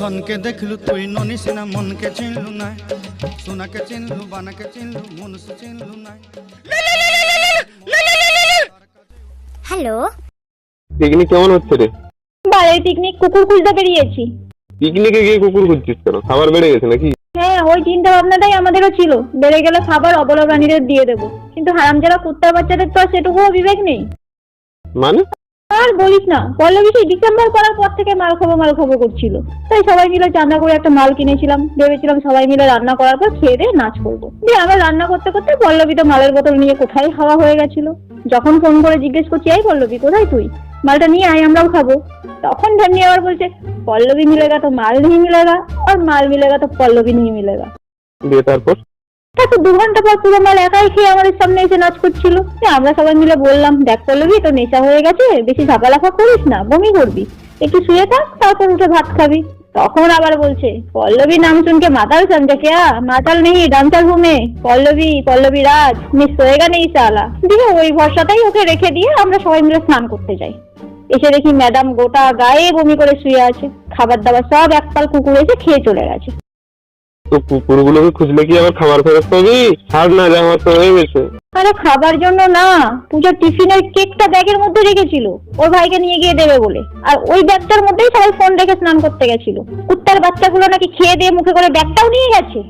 ধনকে দেখলু তুই ননি সিনা মনকে চিনলু না, সোনাকে চিনলু বানাকে চিনলু মনুষ্য চিনলু না। হ্যালো, পিকনিক কেমন হচ্ছে রে? বাড়ির পিকনিক কুকুর খুঁজতে বেরিয়েছি। পিকনিকে গিয়ে কুকুর খুঁজছিস কেন? খাবার বেড়ে গেছে নাকি? হ্যাঁ, ওই চিন্তা ভাবনাটাই আমাদেরও ছিল, বেড়ে গেলে খাবার অবলা প্রাণীদের দিয়ে দেবো। কিন্তু হারামজাদা কুত্তার বাচ্চাদের তো আর সেটুকুও বিবেক নেই। মানে? আর বলিস না, পল্লবী সেই ডিসেম্বর করার পর থেকে মাল খাবো করছিল। তাই সবাই মিলে চাঁদা করে একটা মাল কিনেছিলাম, ভেবেছিলাম সবাই মিলে রান্না করার পর খেয়ে দিয়ে নাচ করবো। দিয়ে আমরা রান্না করতে করতে পল্লবী তো মালের বোতল নিয়ে কোথায় হাওয়া হয়ে গেছিল। যখন ফোন করে জিজ্ঞেস করছি, এই পল্লবী কোথায় তুই, মালটা নিয়ে আয় আমরাও খাবো, তখন ঢেমনি আবার বলছে পল্লবী মিলেগা তো মাল नहीं मिलेगा और माल मिलेगा तो पल्लवी नहीं मिलेगा। দিয়ে তারপর 2 ঘন্টা পর পুরো মাল একাই খেয়ে আমাদের সামনে এসে নাচ করছিল। আমরা সবাই মিলে বললাম, দেখ পল্লবী তো নেশা হয়ে গেছে, বেশি ঝাঁকালাফা করিস না, বমি করবি, একটু শুয়ে থাক তারপর উঠে ভাত খাবি। তখন আবার বলছে পল্লবী নাম শুনকে মাতাল समझा क्या, মাতাল নেই ডান্সার ঘুমে, পল্লবী রাজ মিস হয়েগা নেই সালা। দিয়ে ওই ভরসাটাই ওকে রেখে দিয়ে আমরা সবাই মিলে স্নান করতে যাই। এসে দেখি ম্যাডাম গোটা গায়ে বমি করে শুয়ে আছে, খাবার দাবার সব একপাল কুকুর এসে খেয়ে চলে গেছে। তো কুকুরগুলোকে খুঁজলে কি আবার খাবার ফেরত পাবি? ছাড় না, যে আমার তো হয়ে গেছে। আরে খাবার জন্য না, পূজার টিফিনের কেকটা ব্যাগের মধ্যে রেখেছিল ওর ভাইকে নিয়ে গিয়ে দেবে বলে, আর ওই ব্যাগটার মধ্যেই সবাই ফোন রেখে স্নান করতে গেছিল। কুত্তার বাচ্চাগুলো নাকি খেয়ে দিয়ে মুখে করে ব্যাগটাও নিয়ে গেছে।